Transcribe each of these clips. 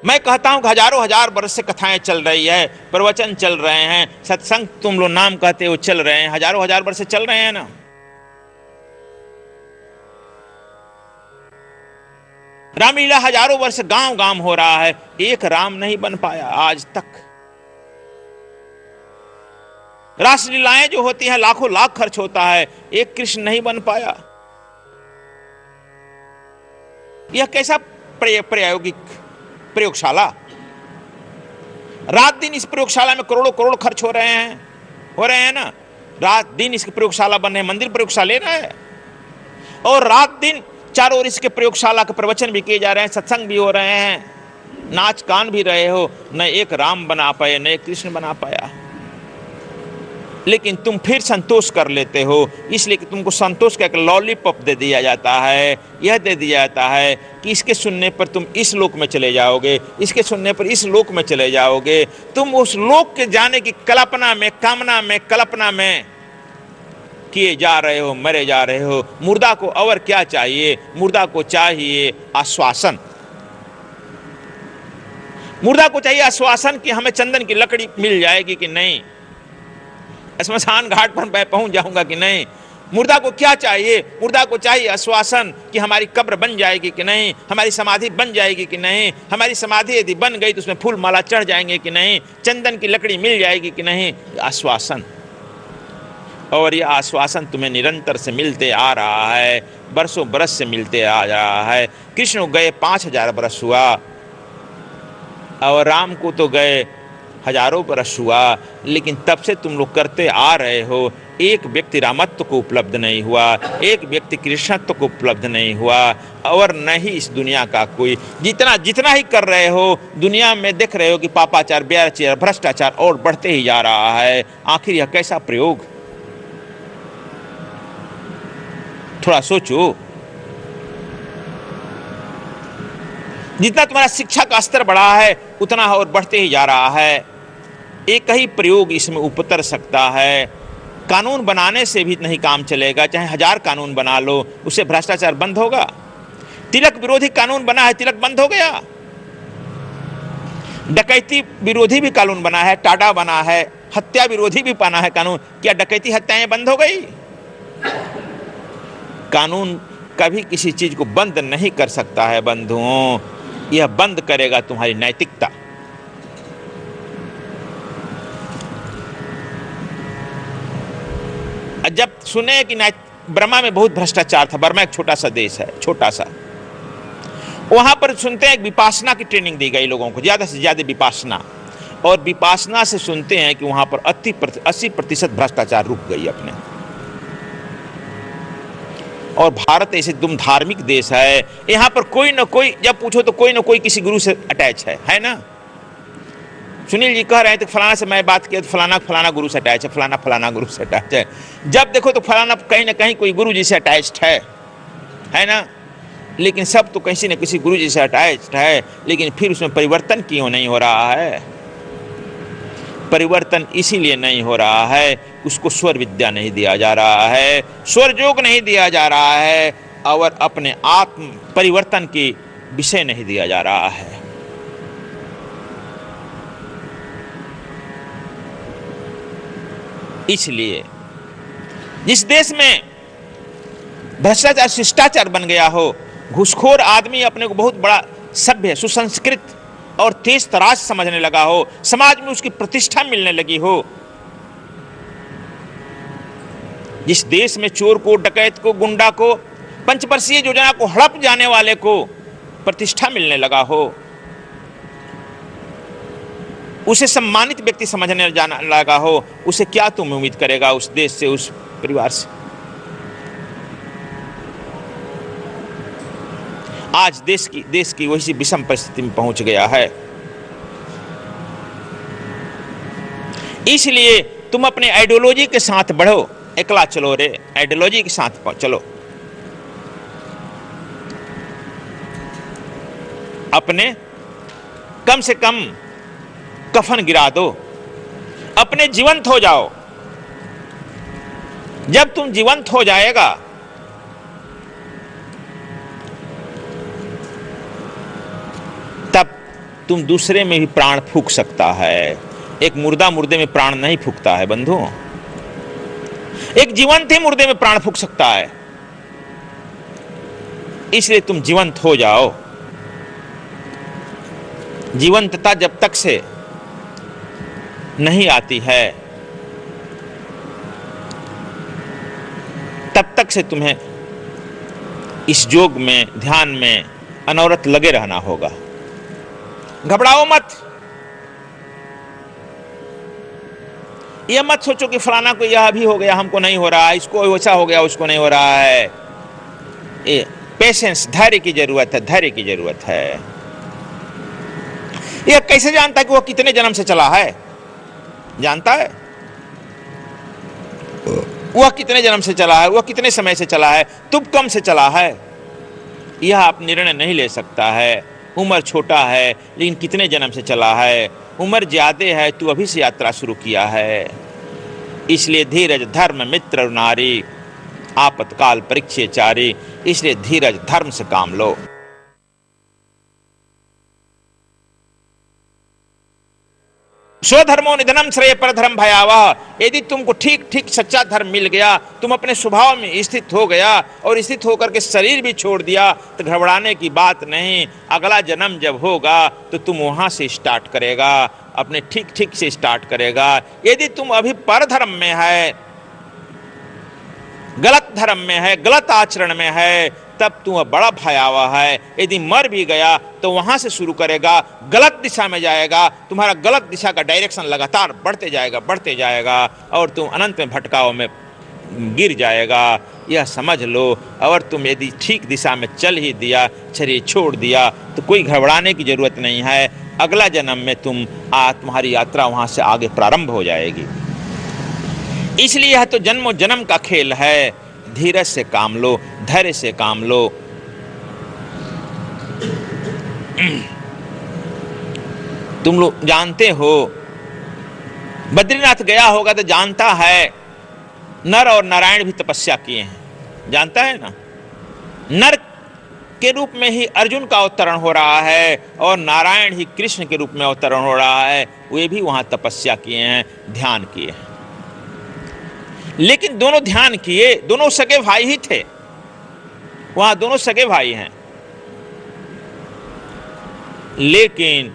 मैं कहता हूं कि हजारों हजार वर्ष से कथाएं चल रही है, प्रवचन चल रहे हैं, सत्संग तुम लोग नाम कहते हो चल रहे हैं, हजारों हजार वर्ष से चल रहे हैं ना। रामलीला हजारों वर्ष गांव गांव हो रहा है, एक राम नहीं बन पाया आज तक। रासलीलाएं जो होती हैं लाखों लाख खर्च होता है, एक कृष्ण नहीं बन पाया। यह कैसा प्रायोगिक प्रयोगशाला, रात दिन इस प्रयोगशाला में करोड़ों करोड़ खर्च हो रहे हैं ना। रात दिन इसकी प्रयोगशाला बन रहे, मंदिर प्रयोगशाला ले रहा है, और रात दिन चारों ओर इसके प्रयोगशाला के प्रवचन भी किए जा रहे हैं, सत्संग भी हो रहे हैं, नाच गान भी रहे हो, न एक राम बना पाए न एक कृष्ण बना पाया। लेकिन तुम फिर संतोष कर लेते हो, इसलिए कि तुमको संतोष का एक लॉलीपॉप दे दिया जाता है, यह दे दिया जाता है कि इसके सुनने पर तुम इस लोक में चले जाओगे, इसके सुनने पर इस लोक में चले जाओगे। तुम उस लोक के जाने की कल्पना में, कामना में, कल्पना में किए जा रहे हो, मरे जा रहे हो। मुर्दा को और क्या चाहिए? मुर्दा को चाहिए आश्वासन। मुर्दा को चाहिए आश्वासन कि हमें चंदन की लकड़ी मिल जाएगी कि नहीं, श्मशान घाट पर मैं पहुंच जाऊंगा कि नहीं। मुर्दा को क्या चाहिए? मुर्दा को चाहिए आश्वासन कि हमारी कब्र बन जाएगी कि नहीं, हमारी समाधि बन जाएगी कि नहीं, हमारी समाधि यदि बन गई तो उसमें फूल माला चढ़ जाएंगे कि नहीं, चंदन की लकड़ी मिल जाएगी कि नहीं। आश्वासन, और यह आश्वासन तुम्हें निरंतर से मिलते आ रहा है, बरसों बरस से मिलते आ रहा है। कृष्ण को गए 5000 बरस हुआ, और राम को तो गए हजारों बरस हुआ, लेकिन तब से तुम लोग करते आ रहे हो। एक व्यक्ति रामत्व को उपलब्ध नहीं हुआ, एक व्यक्ति कृष्णत्व को उपलब्ध नहीं हुआ, और न ही इस दुनिया का कोई। जितना ही कर रहे हो, दुनिया में देख रहे हो कि पापाचार, व्यभिचार, भ्रष्टाचार और बढ़ते ही जा रहा है। आखिर यह कैसा प्रयोग? थोड़ा सोचो। जितना तुम्हारा शिक्षा का स्तर बढ़ा है, उतना और बढ़ते ही जा रहा है। एक ही प्रयोग इसमें उतर सकता है। कानून बनाने से भी नहीं काम चलेगा, चाहे 1000 कानून बना लो, उससे भ्रष्टाचार बंद होगा? तिलक विरोधी कानून बना है, तिलक बंद हो गया। डकैती विरोधी भी कानून बना है, टाडा बना है, हत्या विरोधी भी बना है कानून, क्या डकैती हत्याएं बंद हो गई? कानून कभी किसी चीज को बंद नहीं कर सकता है बंधुओं, यह बंद करेगा तुम्हारी नैतिकता। जब सुने कि बर्मा में बहुत भ्रष्टाचार था, बर्मा एक छोटा सा देश है, छोटा सा, वहां पर सुनते हैं विपासना की ट्रेनिंग दी गई लोगों को, ज्यादा से ज्यादा विपासना, और विपासना से सुनते हैं कि वहां पर 80% भ्रष्टाचार रुक गई अपने। और भारत ऐसे तुम धार्मिक देश है, यहां पर कोई ना कोई, जब पूछो तो कोई ना कोई किसी गुरु से अटैच है ना। सुनील जी कह रहे हैं तो फलाना से मैं बात किया तो फलाना गुरु से अटैच है, फलाना गुरु से अटैच है। जब देखो तो फलाना कहीं ना कहीं कोई गुरु जी से अटैच्ड है ना। लेकिन सब तो किसी न किसी गुरु जी से अटैच्ड है, लेकिन फिर उसमें परिवर्तन क्यों नहीं हो रहा है? परिवर्तन इसीलिए नहीं हो रहा है, उसको स्वर विद्या नहीं दिया जा रहा है, स्वर योग नहीं दिया जा रहा है, और अपने आत्म परिवर्तन की विषय नहीं दिया जा रहा है। इसलिए जिस देश में भ्रष्टाचार शिष्टाचार बन गया हो, घूसखोर आदमी अपने को बहुत बड़ा सभ्य, सुसंस्कृत और तेज तराज समझने लगा हो, समाज में उसकी प्रतिष्ठा मिलने लगी हो, जिस देश में चोर को, डकैत को, गुंडा को, पंचवर्षीय योजना को हड़प जाने वाले को प्रतिष्ठा मिलने लगा हो, उसे सम्मानित व्यक्ति समझने जाना लगा हो, उसे क्या तुम उम्मीद करेगा उस देश से, उस परिवार से? आज देश की वैसी विषम परिस्थिति में पहुंच गया है। इसलिए तुम अपने आइडियोलॉजी के साथ बढ़ो, एकला चलो रे, आइडियोलॉजी के साथ चलो। अपने कम से कम कफन गिरा दो, अपने जीवंत हो जाओ। जब तुम जीवंत हो जाएगा तब तुम दूसरे में भी प्राण फूंक सकता है। एक मुर्दा मुर्दे में प्राण नहीं फूंकता है बंधु, एक जीवंत ही मुर्दे में प्राण फूंक सकता है। इसलिए तुम जीवंत हो जाओ। जीवंतता जब तक से नहीं आती है तब तक से तुम्हें इस योग में, ध्यान में अनवरत लगे रहना होगा। घबराओ मत। यह मत सोचो कि फलाना को यह भी हो गया, हमको नहीं हो रहा है, इसको वैसा हो गया, उसको नहीं हो रहा है। ये पेशेंस, धैर्य की जरूरत है, धैर्य की जरूरत है। यह कैसे जानता है कि वह कितने जन्म से चला है? जानता है वह कितने जन्म से चला है, वह कितने समय से चला है, तुम कम से चला है, यह आप निर्णय नहीं ले सकता है। उम्र छोटा है लेकिन कितने जन्म से चला है। उम्र ज्यादा है, तू अभी से यात्रा शुरू किया है। इसलिए धीरज धर्म मित्र नारी, आपतकाल परीक्षे चारी। इसलिए धीरज धर्म से काम लो। स्वधर्मो निधनम श्रेय परधर्म भयावह। यदि तुमको ठीक ठीक सच्चा धर्म मिल गया, तुम अपने स्वभाव में स्थित हो गया और स्थित होकर के शरीर भी छोड़ दिया, तो घबराने की बात नहीं। अगला जन्म जब होगा तो तुम वहां से स्टार्ट करेगा, अपने ठीक ठीक से स्टार्ट करेगा। यदि तुम अभी परधर्म में है, गलत धर्म में है, गलत आचरण में है, तब तू बड़ा भयावह है। यदि मर भी गया तो वहां से शुरू करेगा, गलत दिशा में जाएगा, तुम्हारा गलत दिशा का डायरेक्शन लगातार बढ़ते जाएगा और तुम अनंत में भटकाव में गिर जाएगा। यह समझ लो। और तुम यदि ठीक दिशा में चल ही दिया, शरीर छोड़ दिया, तो कोई घबराने की जरूरत नहीं है। अगला जन्म में तुम्हारी यात्रा वहां से आगे प्रारंभ हो जाएगी। इसलिए यह तो जन्मों जन्म का खेल है। धीरज से काम लो, धैर्य से काम लो। तुम लोग जानते हो, बद्रीनाथ गया होगा तो जानता है, नर और नारायण भी तपस्या किए हैं, जानता है ना। नर के रूप में ही अर्जुन का अवतरण हो रहा है और नारायण ही कृष्ण के रूप में अवतरण हो रहा है। वे भी वहां तपस्या किए हैं, ध्यान किए हैं। लेकिन दोनों ध्यान किए, दोनों सगे भाई ही थे, वहां दोनों सगे भाई हैं। लेकिन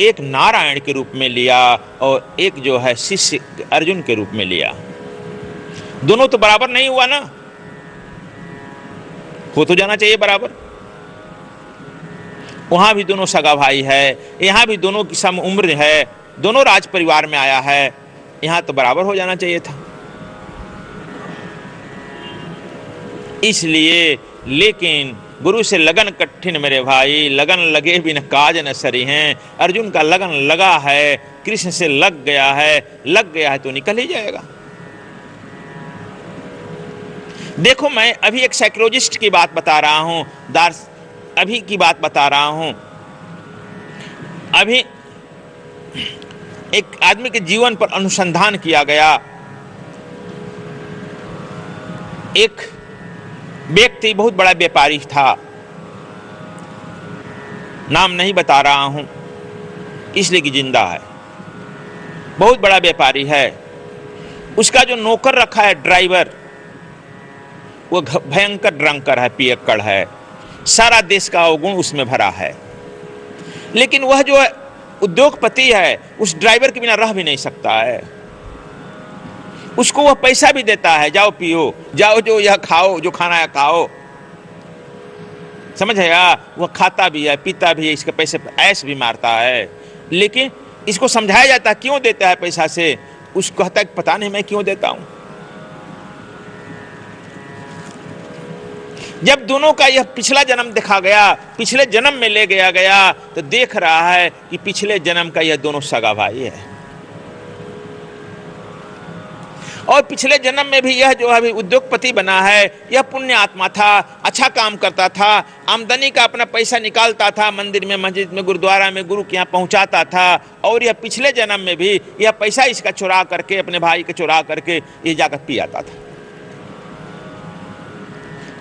एक नारायण के रूप में लिया और एक जो है शिष्य अर्जुन के रूप में लिया। दोनों तो बराबर नहीं हुआ ना, हो तो जाना चाहिए बराबर। वहां भी दोनों सगा भाई है, यहां भी दोनों की सम उम्र है, दोनों राज परिवार में आया है, यहां तो बराबर हो जाना चाहिए था। इसलिए लेकिन गुरु से लगन कठिन मेरे भाई, लगन लगे बिन काज न सरी हैं। अर्जुन का लगन लगा है, कृष्ण से लग गया है तो निकल ही जाएगा। देखो, मैं अभी एक साइकोलॉजिस्ट की बात बता रहा हूं, अभी की बात बता रहा हूं। अभी एक आदमी के जीवन पर अनुसंधान किया गया। एक व्यक्ति बहुत बड़ा व्यापारी था, नाम नहीं बता रहा हूं इसलिए कि जिंदा है, बहुत बड़ा व्यापारी है। उसका जो नौकर रखा है ड्राइवर, वो भयंकर ड्रंकर है, पियक्कड़ है, सारा देश का अवगुण उसमें भरा है। लेकिन वह जो उद्योगपति है, उस ड्राइवर के बिना रह भी नहीं सकता है। उसको वह पैसा भी देता है, जाओ पियो, जाओ जो यह खाओ, जो खाना है खाओ, समझ आया। वह खाता भी है, पीता भी है, इसके पैसे ऐश भी मारता है। लेकिन इसको समझाया जाता है क्यों देता है पैसा से, उसको कहता है पता नहीं मैं क्यों देता हूं। जब दोनों का यह पिछला जन्म देखा गया, पिछले जन्म में ले गया तो देख रहा है कि पिछले जन्म का यह दोनों सगा भाई है। और पिछले जन्म में भी यह जो अभी उद्योगपति बना है, यह पुण्य आत्मा था, अच्छा काम करता था, आमदनी का अपना पैसा निकालता था, मंदिर में, मस्जिद में, गुरुद्वारा में गुरु के यहाँ पहुंचाता था। और यह पिछले जन्म में भी यह पैसा इसका चुरा करके, अपने भाई के चुरा करके ये जाकर पी आता था,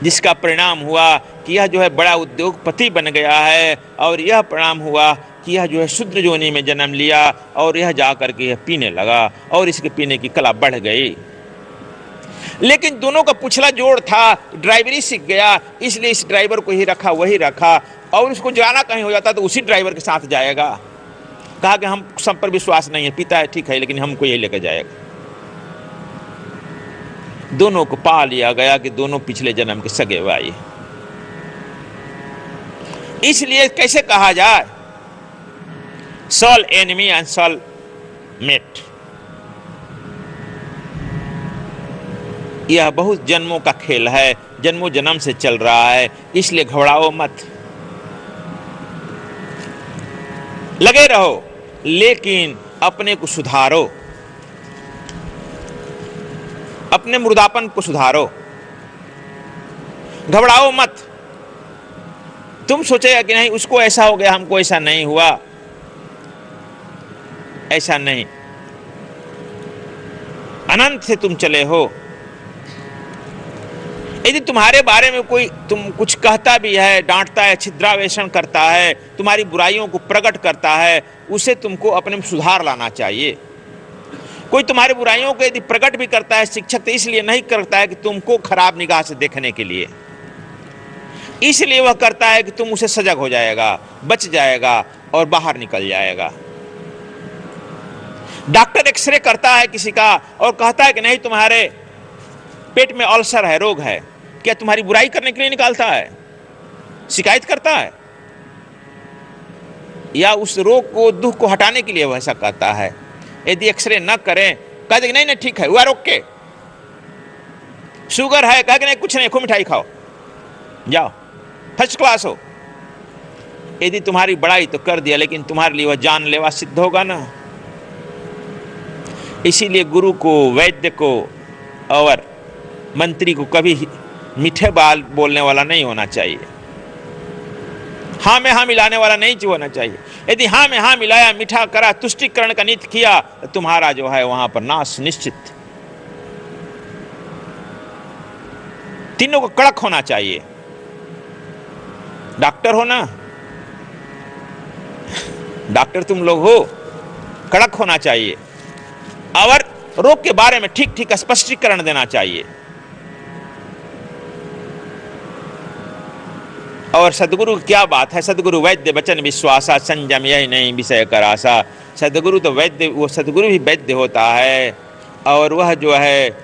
जिसका परिणाम हुआ कि यह जो है बड़ा उद्योगपति बन गया है। और यह परिणाम हुआ कि यह जो है शूद्र योनि में जन्म लिया और यह जाकर के यह पीने लगा और इसके पीने की कला बढ़ गई। लेकिन दोनों का पिछला जोड़ था, ड्राइवरी सीख गया, इसलिए इस ड्राइवर को ही रखा, वही रखा, और उसको जाना कहीं हो जाता तो उसी ड्राइवर के साथ जाएगा। कहा कि हम सब पर विश्वास नहीं है, पीता है ठीक है लेकिन हमको यही लेकर जाएगा। दोनों को पा लिया गया कि दोनों पिछले जन्म के सगे भाई। इसलिए कैसे कहा जाए, soul enemy and soul mate. यह बहुत जन्मों का खेल है, जन्मों जन्म से चल रहा है, इसलिए घबराओ मत, लगे रहो, लेकिन अपने को सुधारो, अपने मुर्दापन को सुधारो, घबराओ मत। तुम सोचेगा कि नहीं उसको ऐसा हो गया, हमको ऐसा नहीं हुआ, ऐसा नहीं। अनंत से तुम चले हो। यदि तुम्हारे बारे में कोई तुम कुछ कहता भी है, डांटता है, छिद्रावेशन करता है, तुम्हारी बुराइयों को प्रकट करता है, उसे तुमको अपने में सुधार लाना चाहिए। कोई तुम्हारी बुराइयों को यदि प्रकट भी करता है, शिक्षक तो इसलिए नहीं करता है कि तुमको खराब निगाह से देखने के लिए, इसलिए वह करता है कि तुम उसे सजग हो जाएगा, बच जाएगा और बाहर निकल जाएगा। डॉक्टर एक्सरे करता है किसी का और कहता है कि नहीं तुम्हारे पेट में अल्सर है, रोग है, क्या तुम्हारी बुराई करने के लिए निकालता है, शिकायत करता है, या उस रोग को, दुख को हटाने के लिए वह ऐसा कहता है? यदि एक्सरे न करें, कह दे नहीं नहीं ठीक है, हुआ रोक के, शुगर है, कह नहीं कुछ नहीं, खूब मिठाई खाओ, जाओ फर्स्ट क्लास हो। यदि तुम्हारी बड़ाई तो कर दिया, लेकिन तुम्हारे लिए वह जानलेवा सिद्ध होगा ना। इसीलिए गुरु को, वैद्य को और मंत्री को कभी मीठे बाल बोलने वाला नहीं होना चाहिए, हाँ में हाँ मिलाने वाला नहीं होना चाहिए। यदि हाँ में हाँ मिलाया, मीठा करा, तुष्टिकरण का नित्य किया, तो तुम्हारा जो है वहां पर नाश निश्चित। तीनों को कड़क होना चाहिए। डॉक्टर हो ना, डॉक्टर तुम लोग हो, कड़क होना चाहिए और रोग के बारे में ठीक ठीक स्पष्टीकरण देना चाहिए। और सदगुरु क्या बात है, सदगुरु वैद्य वचन विश्वासा, संयम यही नहीं विषय करासा। सदगुरु तो वैद्य, वो सदगुरु भी वैद्य होता है, और वह जो है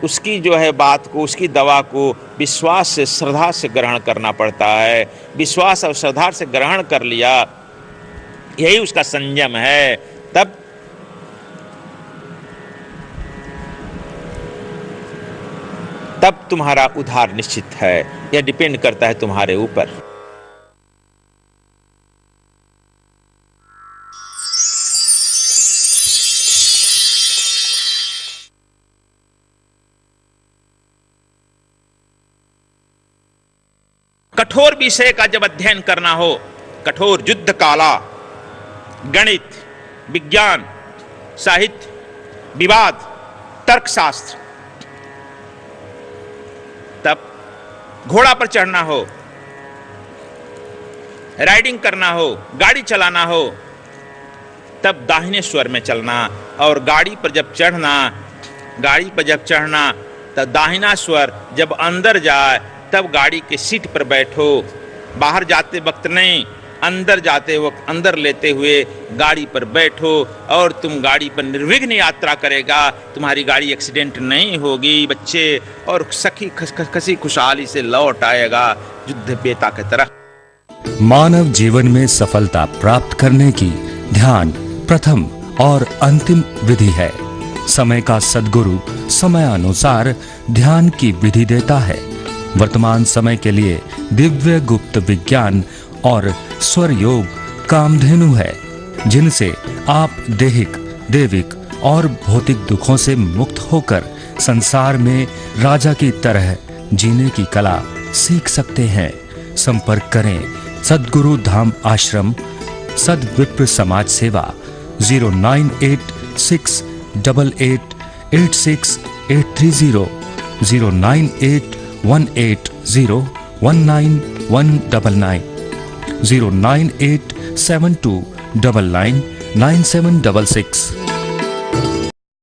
उसकी जो है बात को, उसकी दवा को विश्वास से, श्रद्धा से ग्रहण करना पड़ता है। विश्वास और श्रद्धा से ग्रहण कर लिया, यही उसका संयम है। तब तुम्हारा उद्धार निश्चित है। यह डिपेंड करता है तुम्हारे ऊपर। कठोर विषय का जब अध्ययन करना हो, कठोर युद्ध काला, गणित, विज्ञान, साहित्य, विवाद, तर्कशास्त्र, तब घोड़ा पर चढ़ना हो, राइडिंग करना हो, गाड़ी चलाना हो, तब दाहिने स्वर में चलना। और गाड़ी पर जब चढ़ना तब दाहिना स्वर जब अंदर जाए तब गाड़ी के सीट पर बैठो। बाहर जाते वक्त नहीं, अंदर जाते वक्त अंदर लेते हुए गाड़ी पर बैठो, और तुम गाड़ी पर निर्विघ्न यात्रा करेगा, तुम्हारी गाड़ी एक्सीडेंट नहीं होगी बच्चे, और सखी खसी खुशहाली से लौट आएगा युद्ध बेता की तरह। मानव जीवन में सफलता प्राप्त करने की ध्यान प्रथम और अंतिम विधि है। समय का सद्गुरु समयानुसार ध्यान की विधि देता है। वर्तमान समय के लिए दिव्य गुप्त विज्ञान और स्वर योग कामधेनु है, जिनसे आप दैहिक, दैविक और भौतिक दुखों से मुक्त होकर संसार में राजा की तरह जीने की कला सीख सकते हैं। संपर्क करें सद्गुरु धाम आश्रम, सद्विप्र समाज सेवा, 09868886830, 09818019199, 09872 999766